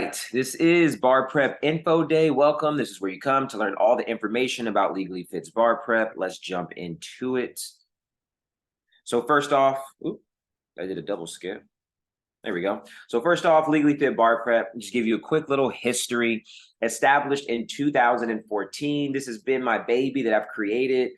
right, this is Bar Prep Info Day. Welcome. This is where you come to learn all the information about Legally Fit's Bar Prep. Let's jump into it. So first off, I did a double skip. There we go. So first off, Legally Fit Bar Prep, just give you a quick little history. Established in 2014. This has been my baby that I've created.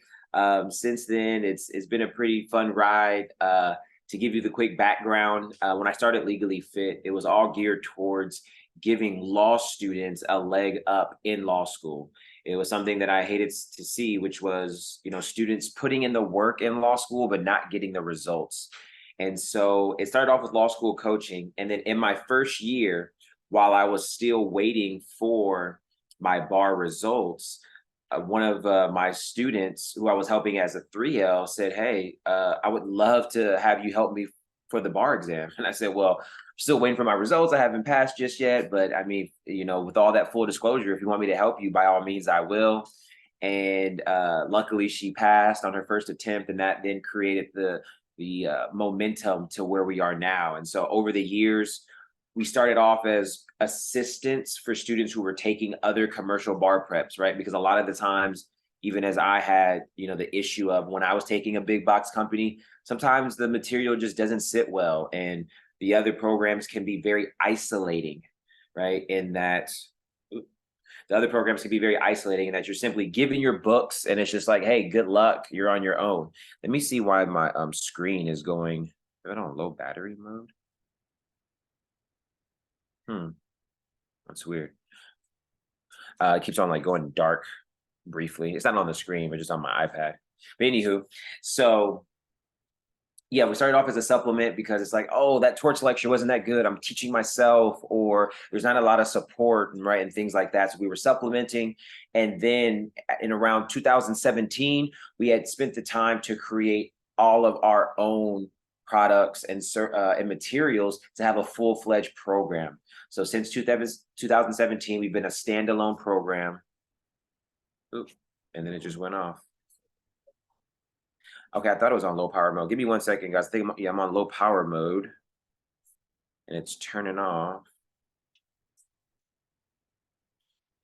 Since then, it's been a pretty fun ride. To give you the quick background, when I started Legally Fit, it was all geared towards giving law students a leg up in law school. It was something that I hated to see, which was, students putting in the work in law school, but not getting the results. And so it started off with law school coaching. And then in my first year, while I was still waiting for my bar results, one of my students who I was helping as a 3L said, "Hey, I would love to have you help me for the bar exam." And I said, "Well, I'm still waiting for my results. I haven't passed just yet. But I mean, with all that full disclosure, if you want me to help you, by all means, I will." And luckily she passed on her first attempt. And that then created the momentum to where we are now. And so over the years, we started off as assistants for students who were taking other commercial bar preps, right? Because a lot of the times, even as I had, the issue of when I was taking a big box company, sometimes the material just doesn't sit well. And the other programs can be very isolating, right? In that the other programs can be very isolating in that you're simply giving your books and it's just like, hey, good luck, you're on your own. Let me see why my screen is going, I don't know, low battery mode. That's weird. It keeps on like going dark briefly. It's not on the screen, but just on my iPad. But anywho, so yeah, we started off as a supplement because it's like, oh, that torch lecture wasn't that good. I'm teaching myself, or there's not a lot of support, right, and things like that. So we were supplementing. And then in around 2017, we had spent the time to create all of our own products and materials to have a full-fledged program. So since 2017, we've been a standalone program. Oops, and then it just went off. Okay, I thought it was on low power mode. Give me 1 second, guys. I think I'm on low power mode, and it's turning off.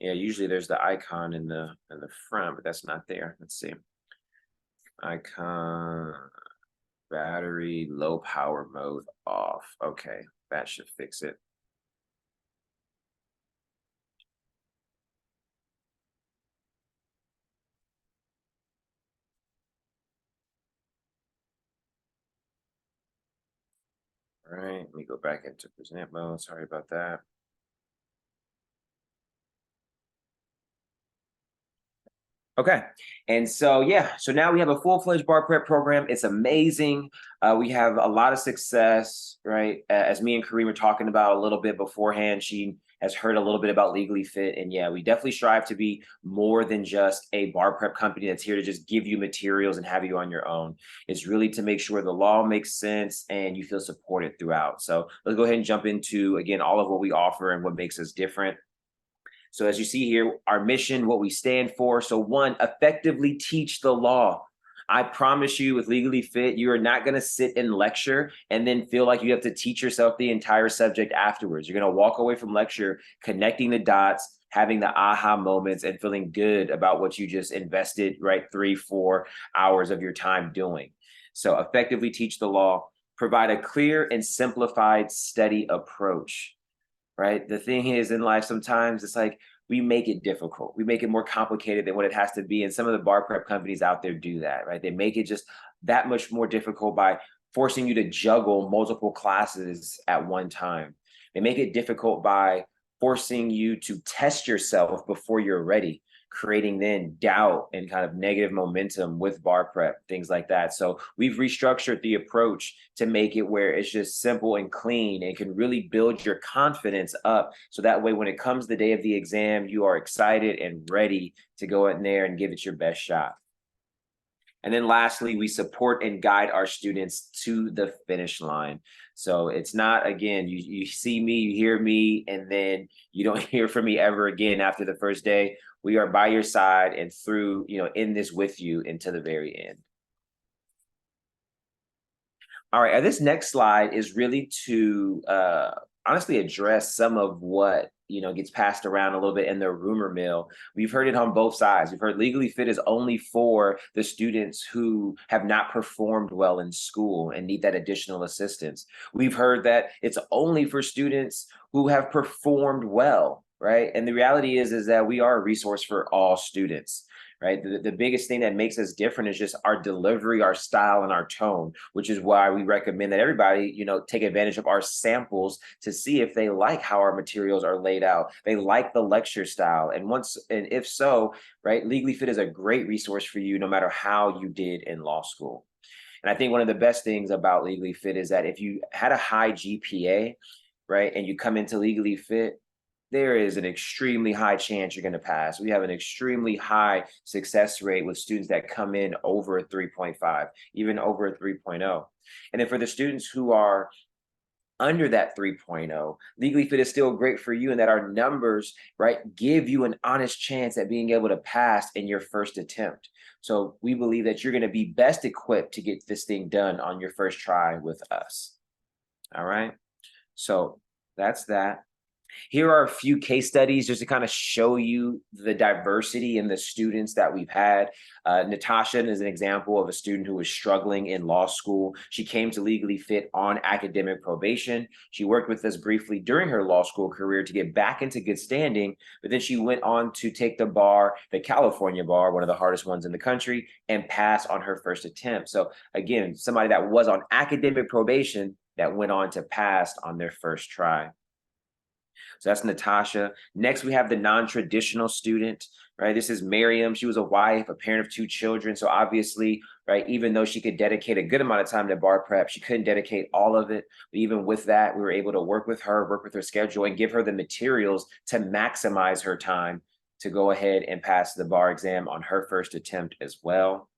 Yeah, usually there's the icon in the front, but that's not there. Let's see. Icon, battery, low power mode off. Okay, that should fix it. All right, let me go back into present mode. Sorry about that. Okay, and so yeah, so now we have a full-fledged bar prep program. It's amazing. We have a lot of success, right? As me and Kareem were talking about a little bit beforehand, she has heard a little bit about Legally Fit, and yeah, we definitely strive to be more than just a bar prep company that's here to just give you materials and have you on your own. It's really to make sure the law makes sense and you feel supported throughout. So let's go ahead and jump into, again, all of what we offer and what makes us different. So as you see here, our mission, what we stand for. So one, effectively teach the law. I promise you with Legally Fit, you are not going to sit and lecture and then feel like you have to teach yourself the entire subject afterwards. You're going to walk away from lecture, connecting the dots, having the aha moments, and feeling good about what you just invested, right, 3-4 hours of your time doing. So effectively teach the law, provide a clear and simplified study approach. Right. The thing is in life, sometimes it's like we make it difficult. We make it more complicated than what it has to be. And some of the bar prep companies out there do that, right? They make it just that much more difficult by forcing you to juggle multiple classes at one time. They make it difficult by forcing you to test yourself before you're ready, creating then doubt and kind of negative momentum with bar prep, things like that. So we've restructured the approach to make it where it's just simple and clean and can really build your confidence up. So that way, when it comes the day of the exam, you are excited and ready to go in there and give it your best shot. And then lastly, we support and guide our students to the finish line. So it's not, again, you see me, you hear me, and then you don't hear from me ever again after the first day. We are by your side and through, in this with you into the very end. All right, this next slide is really to honestly address some of what gets passed around a little bit in the rumor mill. We've heard it on both sides. We've heard Legally Fit is only for the students who have not performed well in school and need that additional assistance. We've heard that it's only for students who have performed well, right? And the reality is that we are a resource for all students, right? The biggest thing that makes us different is just our delivery, our style, and our tone, which is why we recommend that everybody, take advantage of our samples to see if they like how our materials are laid out. They like the lecture style. And if so, right, Legally Fit is a great resource for you no matter how you did in law school. And I think one of the best things about Legally Fit is that if you had a high GPA, right, and you come into Legally Fit, there is an extremely high chance you're going to pass. We have an extremely high success rate with students that come in over a 3.5, even over a 3.0. And then for the students who are under that 3.0, Legally Fit is still great for you in that our numbers, right, give you an honest chance at being able to pass in your first attempt. So we believe that you're going to be best equipped to get this thing done on your first try with us. All right. So that's that. Here are a few case studies just to kind of show you the diversity in the students that we've had. Natasha is an example of a student who was struggling in law school. She came to Legally Fit on academic probation. She worked with us briefly during her law school career to get back into good standing, but then she went on to take the bar, the California bar, one of the hardest ones in the country, and pass on her first attempt. So again, somebody that was on academic probation that went on to pass on their first try. So that's Natasha. Next, we have the non-traditional student, right? This is Miriam. She was a wife, a parent of 2 children. So obviously, right, even though she could dedicate a good amount of time to bar prep, she couldn't dedicate all of it. But even with that, we were able to work with her schedule, and give her the materials to maximize her time to go ahead and pass the bar exam on her first attempt as well.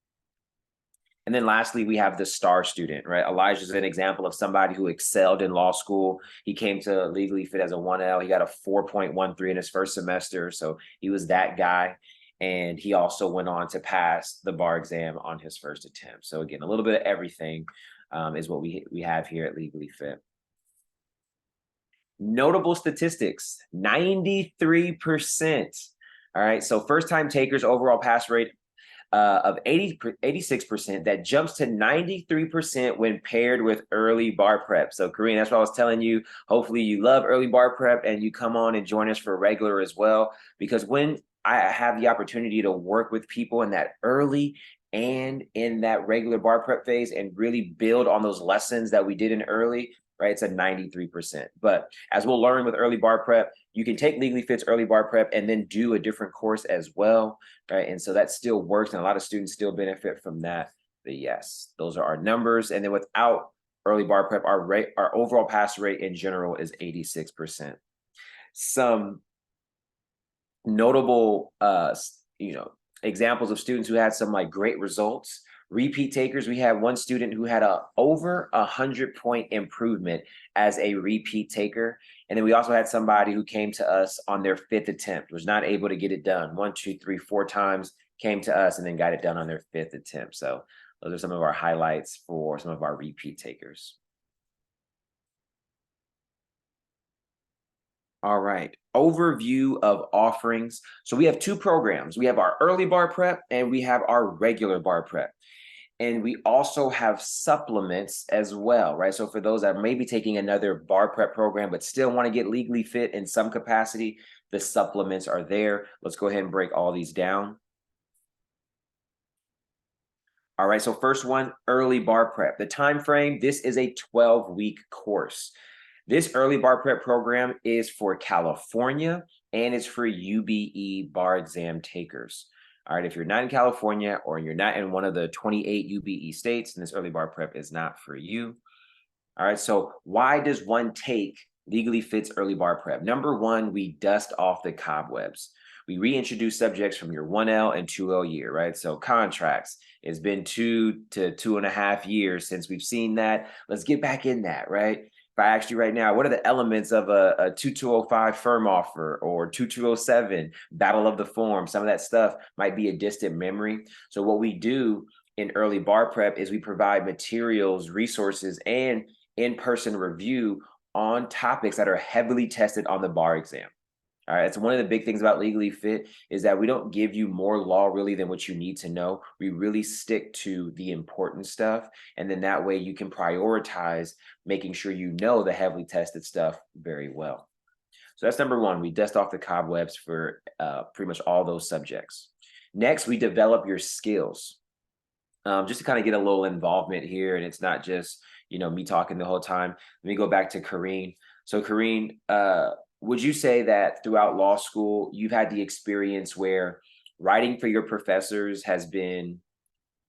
And then lastly, we have the star student, right? Elijah is an example of somebody who excelled in law school. He came to Legally Fit as a 1L. He got a 4.13 in his first semester. So he was that guy. And he also went on to pass the bar exam on his first attempt. So again, a little bit of everything is what we have here at Legally Fit. Notable statistics, 93%. All right, so first-time takers overall pass rate of 86%, that jumps to 93% when paired with early bar prep. So Kareem, that's what I was telling you. Hopefully you love early bar prep and you come on and join us for regular as well, because when I have the opportunity to work with people in that early and in that regular bar prep phase and really build on those lessons that we did in early, right, it's a 93%. But as we'll learn with early bar prep, you can take Legally Fit's early bar prep and then do a different course as well, right? And so that still works, and a lot of students still benefit from that. But yes, those are our numbers. And then without early bar prep, our overall pass rate in general is 86%. Some notable examples of students who had some great results. Repeat takers, we had one student who had over 100-point improvement as a repeat taker. And then we also had somebody who came to us on their 5th attempt, was not able to get it done 1, 2, 3, 4 times, came to us and then got it done on their 5th attempt. So those are some of our highlights for some of our repeat takers. All right, overview of offerings. So we have 2 programs. We have our early bar prep and we have our regular bar prep. And we also have supplements as well, right? So for those that may be taking another bar prep program, but still want to get Legally Fit in some capacity, the supplements are there. Let's go ahead and break all these down. All right, so first one, early bar prep. The time frame, this is a 12-week course. This early bar prep program is for California and it's for UBE bar exam takers. All right, if you're not in California or you're not in one of the 28 UBE states, then this early bar prep is not for you. All right, so why does one take Legally Fit's early bar prep? Number one, we dust off the cobwebs. We reintroduce subjects from your 1L and 2L year, right? So contracts, it's been 2 to 2.5 years since we've seen that. Let's get back in that, right? If I asked you right now, what are the elements of a 2205 firm offer or 2207 battle of the form? Some of that stuff might be a distant memory. So what we do in early bar prep is we provide materials, resources, and in-person review on topics that are heavily tested on the bar exam. All right. It's one of the big things about Legally Fit is that we don't give you more law really than what you need to know. We really stick to the important stuff. And then that way you can prioritize making sure you know the heavily tested stuff very well. So that's number one. We dust off the cobwebs for pretty much all those subjects. Next, we develop your skills. Just to kind of get a little involvement here, and it's not just me talking the whole time. Let me go back to Kareen. So Kareen, would you say that throughout law school you've had the experience where writing for your professors has been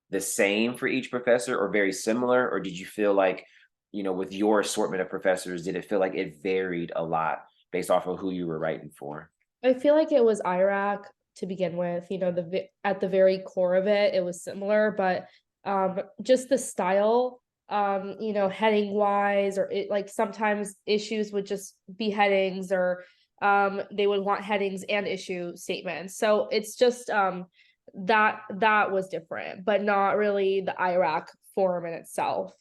the same for each professor or very similar, or did you feel like with your assortment of professors, did it feel like it varied a lot based off of who you were writing for? I feel like it was IRAC to begin with, at the very core of it, it was similar, but just the style, heading wise, or it like sometimes issues would just be headings, or they would want headings and issue statements. So it's just that was different, but not really the IRAC form in itself.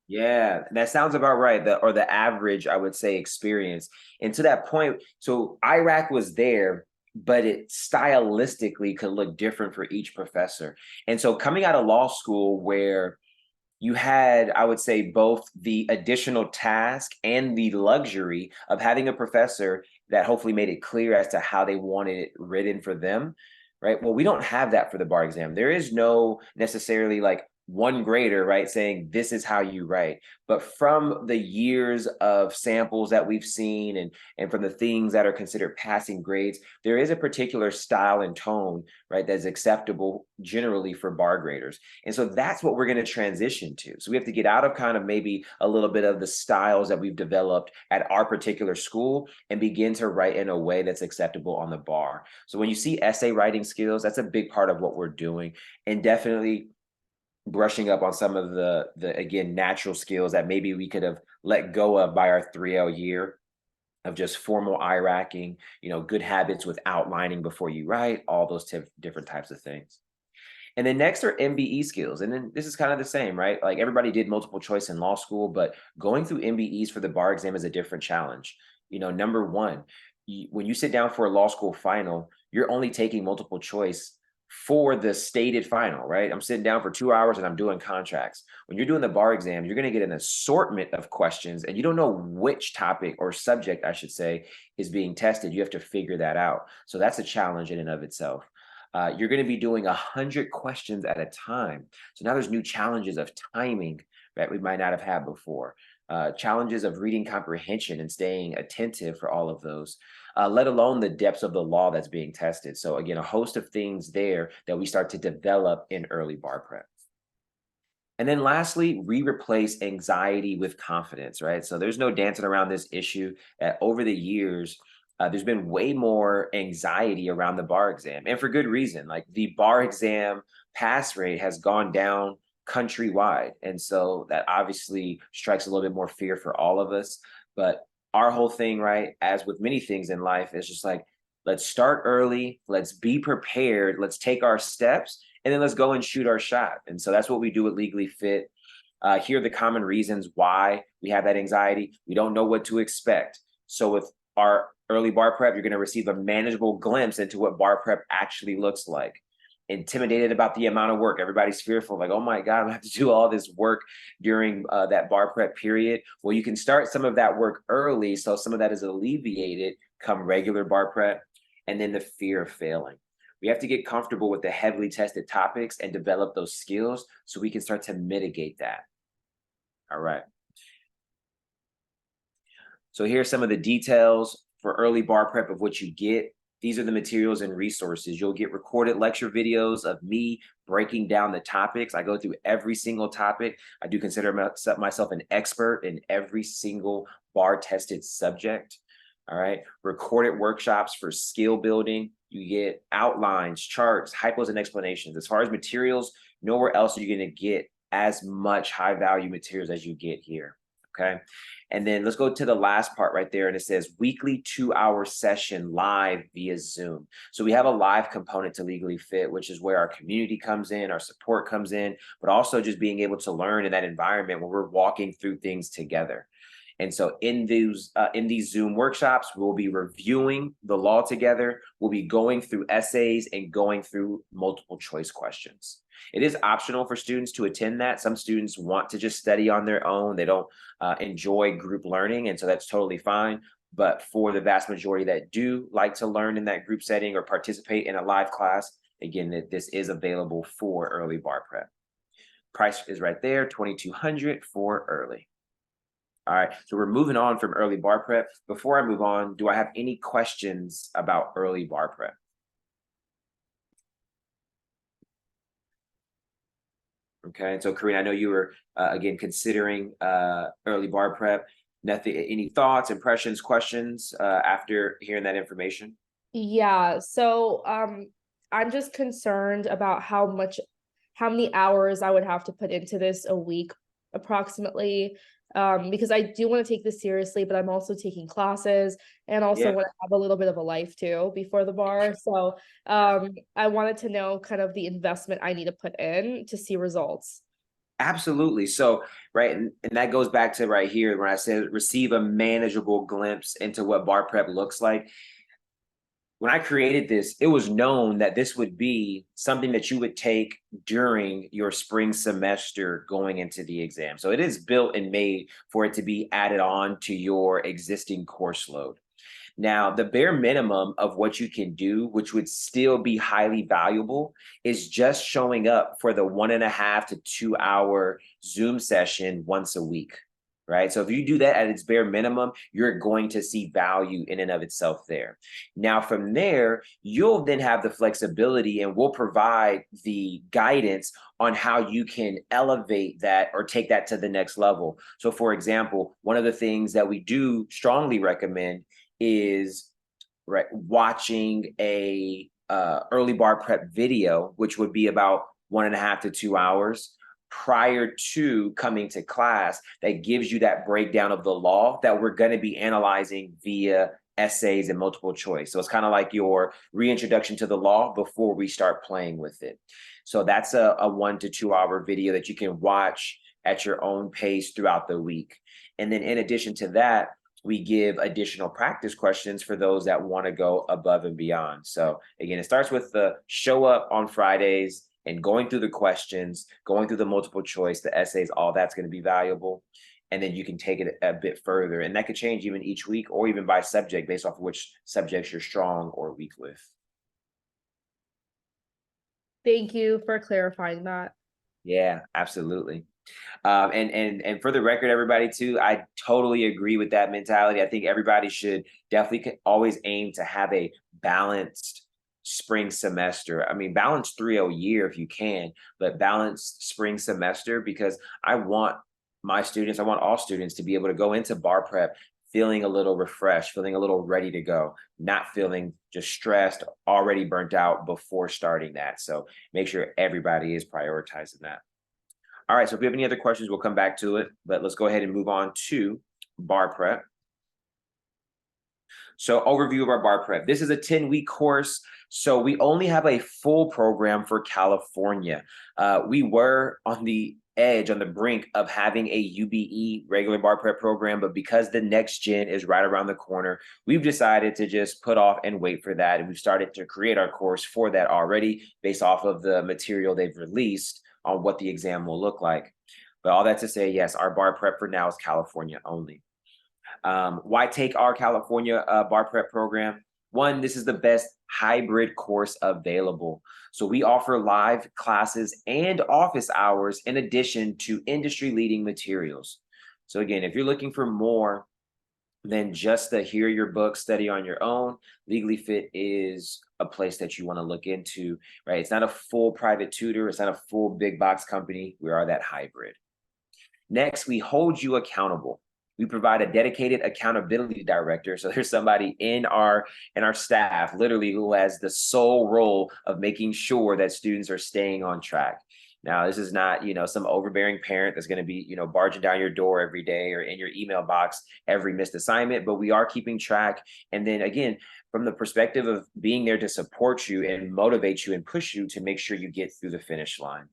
Yeah, that sounds about right. The average, I would say, experience. And to that point, so Iraq was there, but it stylistically could look different for each professor. And so coming out of law school where you had, I would say, both the additional task and the luxury of having a professor that hopefully made it clear as to how they wanted it written for them, right? Well, we don't have that for the bar exam. There is no necessarily like one grader, right, saying this is how you write. But from the years of samples that we've seen and from the things that are considered passing grades, there is a particular style and tone, right, that's acceptable generally for bar graders. And so that's what we're going to transition to. So we have to get out of kind of maybe a little bit of the styles that we've developed at our particular school and begin to write in a way that's acceptable on the bar. So when you see essay writing skills, that's a big part of what we're doing. And definitely brushing up on some of the again natural skills that maybe we could have let go of by our 3L year of just formal IRACing, good habits with outlining before you write, all those different types of things. And then next are MBE skills. And then this is kind of the same, right? Like everybody did multiple choice in law school, but going through MBEs for the bar exam is a different challenge. Number one, when you sit down for a law school final, you're only taking multiple choice for the stated final, right? I'm sitting down for 2 hours and I'm doing contracts. When you're doing the bar exam, you're going to get an assortment of questions and you don't know which topic or subject, I should say, is being tested. You have to figure that out. So that's a challenge in and of itself. You're going to be doing 100 questions at a time. So now there's new challenges of timing that we might not have had before. Challenges of reading comprehension and staying attentive for all of those, let alone the depths of the law that's being tested. So again, a host of things there that we start to develop in early bar prep. And then lastly, we replace anxiety with confidence, right? So there's no dancing around this issue. Over the years, there's been way more anxiety around the bar exam, and for good reason. Like the bar exam pass rate has gone down countrywide. And so that obviously strikes a little bit more fear for all of us. But our whole thing, right, as with many things in life, is just like, let's start early, let's be prepared, let's take our steps, and then let's go and shoot our shot. And so that's what we do at Legally Fit. Here are the common reasons why we have that anxiety. We don't know what to expect. So with our early bar prep, you're going to receive a manageable glimpse into what bar prep actually looks like. Intimidated about the amount of work. Everybody's fearful, like, oh my God, I have to do all this work during that bar prep period. Well, you can start some of that work early, so some of that is alleviated come regular bar prep. And then the fear of failing. We have to get comfortable with the heavily tested topics and develop those skills so we can start to mitigate that. All right. So here's some of the details for early bar prep of what you get. These are the materials and resources. You'll get recorded lecture videos of me breaking down the topics. I go through every single topic. I do consider myself an expert in every single bar tested subject. All right. Recorded workshops for skill building. You get outlines, charts, hypos, and explanations. As far as materials, nowhere else are you going to get as much high value materials as you get here. Okay. And then let's go to the last part right there. And it says weekly 2-hour session live via Zoom. So we have a live component to Legally Fit, which is where our community comes in, our support comes in, but also just being able to learn in that environment where we're walking through things together. And so in these Zoom workshops, we'll be reviewing the law together. We'll be going through essays and going through multiple choice questions. It is optional for students to attend that. Some students want to just study on their own. They don't enjoy group learning, and so that's totally fine. But for the vast majority that do like to learn in that group setting or participate in a live class, again, this is available for early bar prep. Price is right there, $2,200 for early. All right, so we're moving on from early bar prep. Before I move on, do I have any questions about early bar prep? Okay, and so Karina, I know you were again considering early bar prep. Nothing, any thoughts, impressions, questions after hearing that information? Yeah, so I'm just concerned about how many hours I would have to put into this a week approximately. Because I do want to take this seriously, but I'm also taking classes and also Yeah. want to have a little bit of a life too before the bar. So I wanted to know kind of the investment I need to put in to see results. Absolutely. So, right, and that goes back to right here when I said receive a manageable glimpse into what bar prep looks like. When I created this, it was known that this would be something that you would take during your spring semester going into the exam. So it is built and made for it to be added on to your existing course load. Now, the bare minimum of what you can do, which would still be highly valuable, is just showing up for the 1.5 to 2 hour Zoom session once a week, right? So if you do that at its bare minimum, you're going to see value in and of itself there. Now, from there, you'll then have the flexibility and we'll provide the guidance on how you can elevate that or take that to the next level. So, for example, one of the things that we do strongly recommend is right watching a early bar prep video, which would be about 1.5 to 2 hours prior to coming to class, that gives you that breakdown of the law that we're going to be analyzing via essays and multiple choice. So it's kind of like your reintroduction to the law before we start playing with it. So that's a 1 to 2 hour video that you can watch at your own pace throughout the week. And then in addition to that, we give additional practice questions for those that want to go above and beyond. So again, it starts with the show up on Fridays and going through the questions, going through the multiple choice, the essays, all that's going to be valuable. And then you can take it a bit further. And that could change even each week or even by subject based off of which subjects you're strong or weak with. Thank you for clarifying that. Yeah, absolutely. And for the record, everybody too, I totally agree with that mentality. I think everybody should definitely always aim to have a balanced spring semester. I mean, balanced 3.0 year if you can, but balanced spring semester because I want my students, I want all students to be able to go into bar prep feeling a little refreshed, feeling a little ready to go, not feeling just stressed, already burnt out before starting that. So make sure everybody is prioritizing that. All right, so if we have any other questions, we'll come back to it, but let's go ahead and move on to bar prep. So overview of our bar prep. This is a 10-week course. So we only have a full program for California. We were on the edge, on the brink of having a UBE regular bar prep program, but because the next gen is right around the corner, we've decided to just put off and wait for that. And we've started to create our course for that already based off of the material they've released on what the exam will look like. But all that to say, yes, our bar prep for now is California only. Why take our California bar prep program? One, this is the best hybrid course available. So we offer live classes and office hours in addition to industry leading materials. So again, if you're looking for more than just to hear your book, study on your own, Legally Fit is a place that you want to look into, right? It's not a full private tutor. It's not a full big box company. We are that hybrid. Next, we hold you accountable. We provide a dedicated accountability director. So there's somebody in our staff literally who has the sole role of making sure that students are staying on track. Now, this is not, some overbearing parent that's going to be, barging down your door every day or in your email box every missed assignment, but we are keeping track. And then again, from the perspective of being there to support you and motivate you and push you to make sure you get through the finish line.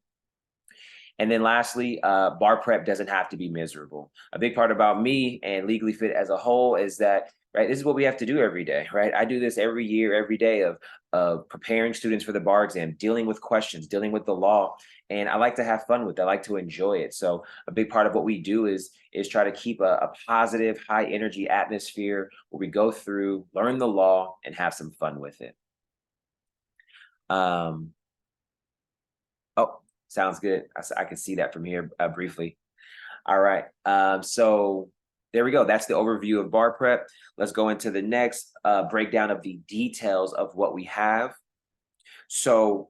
And then lastly, bar prep doesn't have to be miserable. A big part about me and Legally Fit as a whole is that, right, this is what we have to do every day, right? I do this every year, every day of preparing students for the bar exam, dealing with questions, dealing with the law. And I like to have fun with it. I like to enjoy it. So a big part of what we do is try to keep a positive, high energy atmosphere where we go through, learn the law, and have some fun with it. Um, oh, sounds good. I can see that from here briefly. All right. So there we go. That's the overview of bar prep. Let's go into the next breakdown of the details of what we have. So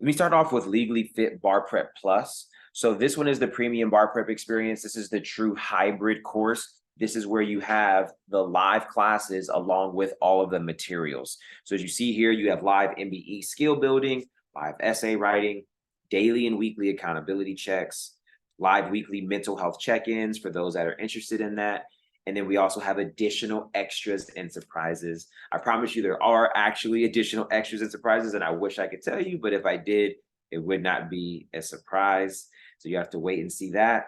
let me start off with Legally Fit Bar Prep Plus. So this one is the premium bar prep experience. This is the true hybrid course. This is where you have the live classes along with all of the materials. So as you see here, you have live MBE skill building, live essay writing, daily and weekly accountability checks, live weekly mental health check-ins for those that are interested in that. And then we also have additional extras and surprises. I promise you there are actually additional extras and surprises, and I wish I could tell you, but if I did, it would not be a surprise. So you have to wait and see that.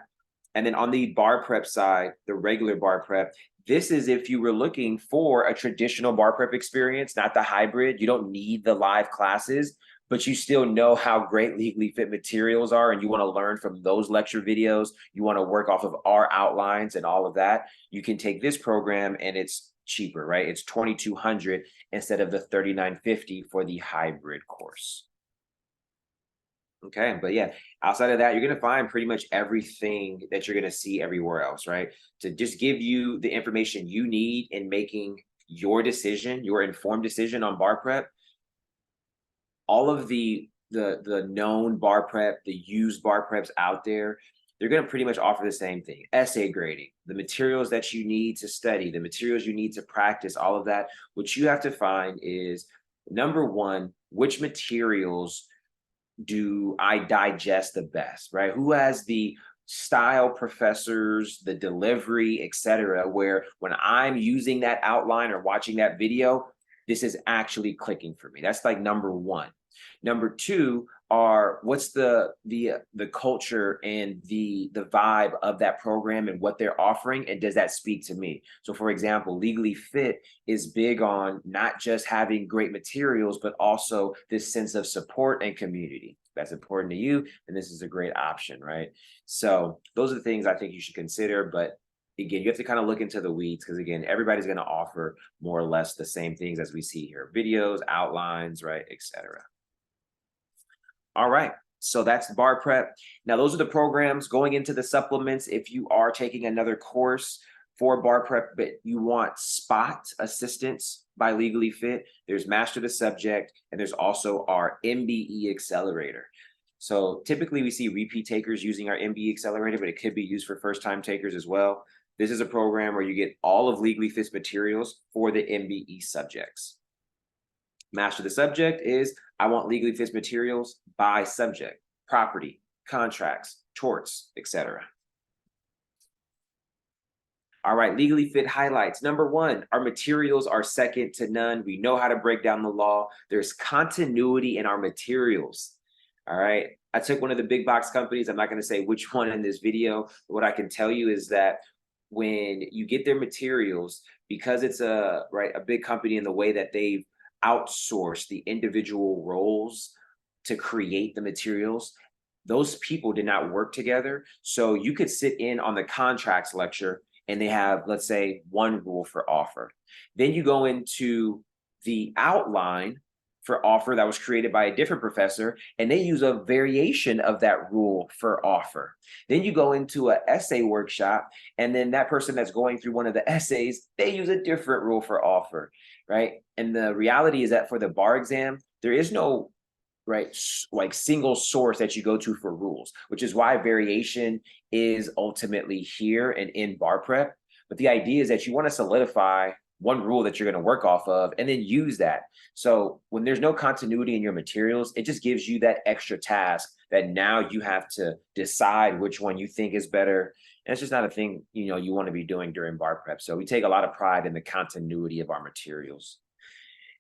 And then on the bar prep side, the regular bar prep, this is if you were looking for a traditional bar prep experience, not the hybrid. You don't need the live classes, but you still know how great Legally Fit materials are, and you want to learn from those lecture videos. You want to work off of our outlines and all of that. You can take this program and it's cheaper, right? It's $2,200 instead of the $3,950 for the hybrid course. Okay, but yeah, outside of that, you're gonna find pretty much everything that you're gonna see everywhere else, right? To just give you the information you need in making your decision, your informed decision on bar prep. All of the known bar prep, the used bar preps out there, they're going to pretty much offer the same thing. Essay grading, the materials that you need to study, the materials you need to practice, all of that. What you have to find is, number one, which materials do I digest the best, right? Who has the style professors, the delivery, etc., where when I'm using that outline or watching that video, this is actually clicking for me. That's like number one. Number two are what's the culture and the vibe of that program and what they're offering, and does that speak to me? So for example, Legally Fit is big on not just having great materials, but also this sense of support and community. If that's important to you, and this is a great option, right? So those are the things I think you should consider. But again, you have to kind of look into the weeds, because again, everybody's going to offer more or less the same things as we see here: videos, outlines, right, etc. All right, so that's bar prep. Now, those are the programs. Going into the supplements, if you are taking another course for bar prep, but you want spot assistance by Legally Fit, there's Master the Subject, and there's also our MBE Accelerator. So typically we see repeat takers using our MBE Accelerator, but it could be used for first-time takers as well. This is a program where you get all of Legally Fit's materials for the MBE subjects. Master the Subject is, I want Legally Fit's materials by subject: property, contracts, torts, etc. All right, Legally Fit highlights. Number one, our materials are second to none. We know how to break down the law. There's continuity in our materials. All right. I took one of the big box companies. I'm not going to say which one in this video. But what I can tell you is that when you get their materials, because it's a big company in the way that they've outsourced the individual roles to create the materials, those people did not work together. So you could sit in on the contracts lecture and they have, let's say, one rule for offer. Then you go into the outline for offer that was created by a different professor, and they use a variation of that rule for offer. Then you go into an essay workshop, and then that person that's going through one of the essays, they use a different rule for offer, right? And the reality is that for the bar exam, there is no like single source that you go to for rules, which is why variation is ultimately here and in bar prep. But the idea is that you want to solidify one rule that you're going to work off of and then use that. So when there's no continuity in your materials, it just gives you that extra task that now you have to decide which one you think is better. And it's just not a thing, you want to be doing during bar prep. So we take a lot of pride in the continuity of our materials.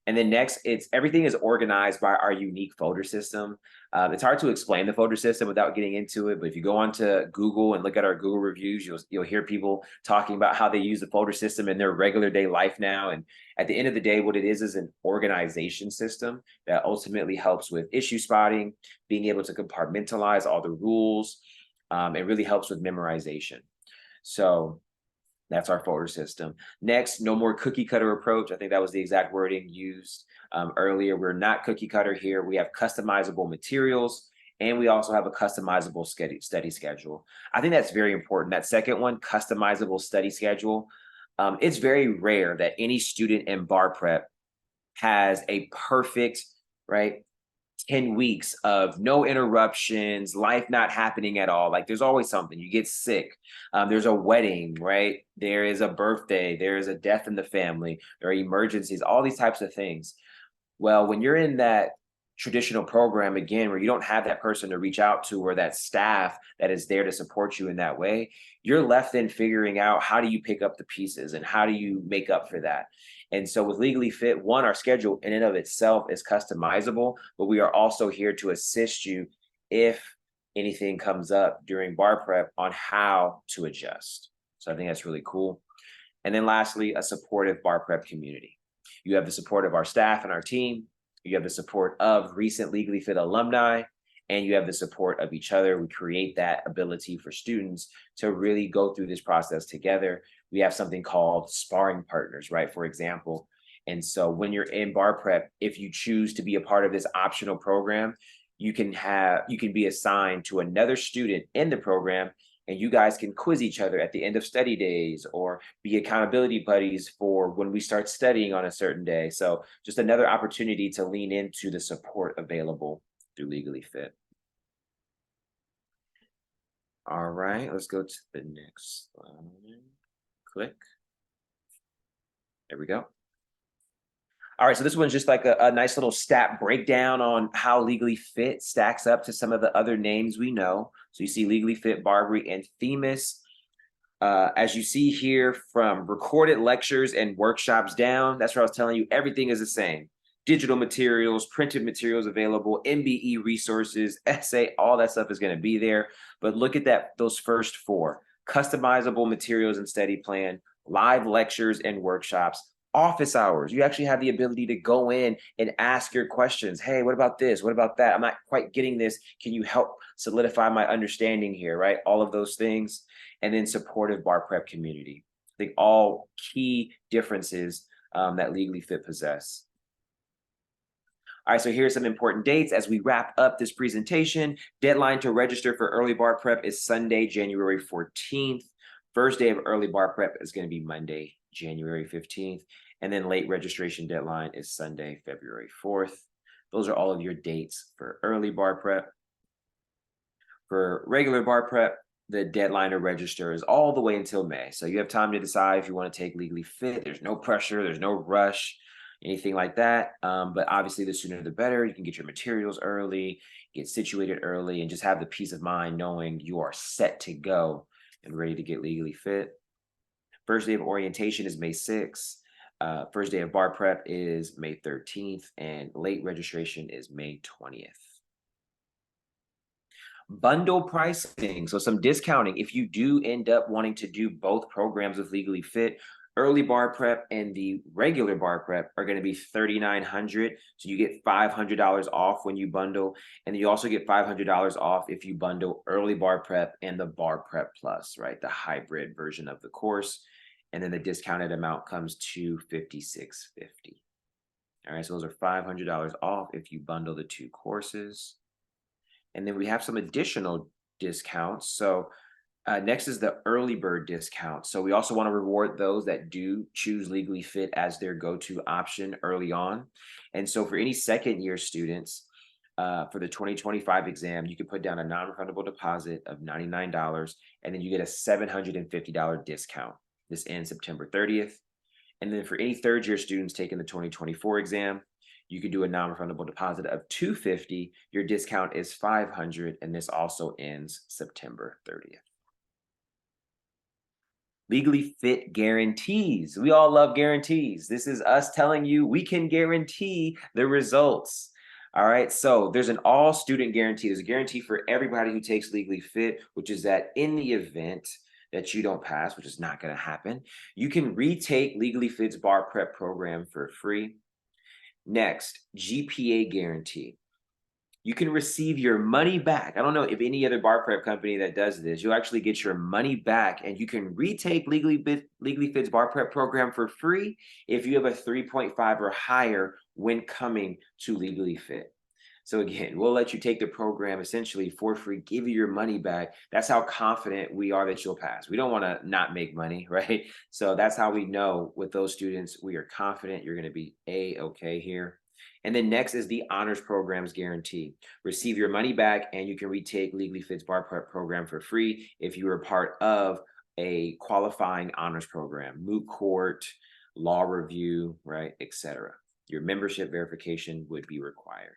And then next, it's everything is organized by our unique folder system. It's hard to explain the folder system without getting into it, but if you go onto Google and look at our Google reviews, you'll hear people talking about how they use the folder system in their regular day life now. And at the end of the day, what it is an organization system that ultimately helps with issue spotting, being able to compartmentalize all the rules. It really helps with memorization. So that's our folder system. Next, no more cookie cutter approach. I think that was the exact wording used earlier. We're not cookie cutter here. We have customizable materials, and we also have a customizable study schedule. I think that's very important. That second one, customizable study schedule. It's very rare that any student in bar prep has a perfect, right, 10 weeks of no interruptions, life not happening at all. Like there's always something. You get sick. There's a wedding, right? There is a birthday. There is a death in the family. There are emergencies, all these types of things. Well, when you're in that traditional program, again, where you don't have that person to reach out to or that staff that is there to support you in that way, you're left in figuring out how do you pick up the pieces and how do you make up for that. And so with Legally Fit, one, our schedule in and of itself is customizable, but we are also here to assist you if anything comes up during bar prep on how to adjust. So I think that's really cool. And then lastly, a supportive bar prep community. You have the support of our staff and our team. You have the support of recent Legally Fit alumni, and you have the support of each other. We create that ability for students to really go through this process together. We have something called sparring partners, right? For example. And so when you're in bar prep, if you choose to be a part of this optional program, you can be assigned to another student in the program, and you guys can quiz each other at the end of study days or be accountability buddies for when we start studying on a certain day. So just another opportunity to lean into the support available through Legally Fit. All right, let's go to the next slide. Click. There we go. All right, so this one's just like a nice little stat breakdown on how Legally Fit stacks up to some of the other names we know. So you see Legally Fit, Barbary, and Themis. As you see here, from recorded lectures and workshops down, that's what I was telling you, everything is the same. Digital materials, printed materials available, MBE resources, essay, all that stuff is going to be there. But look at those first four: customizable materials and study plan, live lectures and workshops, office hours. You actually have the ability to go in and ask your questions. Hey, what about this? What about that? I'm not quite getting this. Can you help solidify my understanding here, right? All of those things. And then supportive bar prep community. I think all key differences that Legally Fit possess. All right, so here's some important dates as we wrap up this presentation. Deadline to register for early bar prep is Sunday, January 14th. First day of early bar prep is going to be Monday, January 15th. And then late registration deadline is Sunday, February 4th. Those are all of your dates for early bar prep. For regular bar prep, the deadline to register is all the way until May. So you have time to decide if you want to take Legally Fit. There's no pressure, there's no rush, anything like that. But obviously, the sooner the better. You can get your materials early, get situated early, and just have the peace of mind knowing you are set to go and ready to get Legally Fit. First day of orientation is May 6th. First day of bar prep is May 13th, and late registration is May 20th. Bundle pricing, so some discounting. If you do end up wanting to do both programs with Legally Fit, early bar prep and the regular bar prep are going to be $3,900. So you get $500 off when you bundle, and then you also get $500 off if you bundle early bar prep and the bar prep plus, right? The hybrid version of the course. And then the discounted amount comes to $5,650. All right, so those are $500 off if you bundle the two courses. And then we have some additional discounts. So next is the early bird discount. So we also want to reward those that do choose Legally Fit as their go-to option early on. And so for any second year students, for the 2025 exam, you can put down a non-refundable deposit of $99, and then you get a $750 discount. This ends September 30th. And then for any third year students taking the 2024 exam, you can do a non-refundable deposit of $250. Your discount is $500, and this also ends September 30th. Legally Fit guarantees. We all love guarantees. This is us telling you we can guarantee the results. All right. So there's an all student guarantee. There's a guarantee for everybody who takes Legally Fit, which is that in the event that you don't pass, which is not going to happen, you can retake Legally Fit's bar prep program for free. Next, GPA guarantee. You can receive your money back. I don't know if any other bar prep company that does this. You'll actually get your money back, and you can retake Legally Fit's bar prep program for free if you have a 3.5 or higher when coming to Legally Fit. So again, we'll let you take the program essentially for free, give you your money back. That's how confident we are that you'll pass. We don't want to not make money, right? So that's how we know with those students, we are confident you're going to be A-okay here. And then next is the honors programs guarantee. Receive your money back, and you can retake Legally Fit's bar prep program for free if you were part of a qualifying honors program, moot court, law review, right, etc. Your membership verification would be required.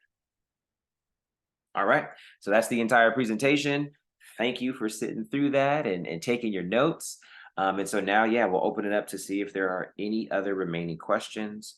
All right, so that's the entire presentation. Thank you for sitting through that and taking your notes. And so now, yeah, we'll open it up to see if there are any other remaining questions.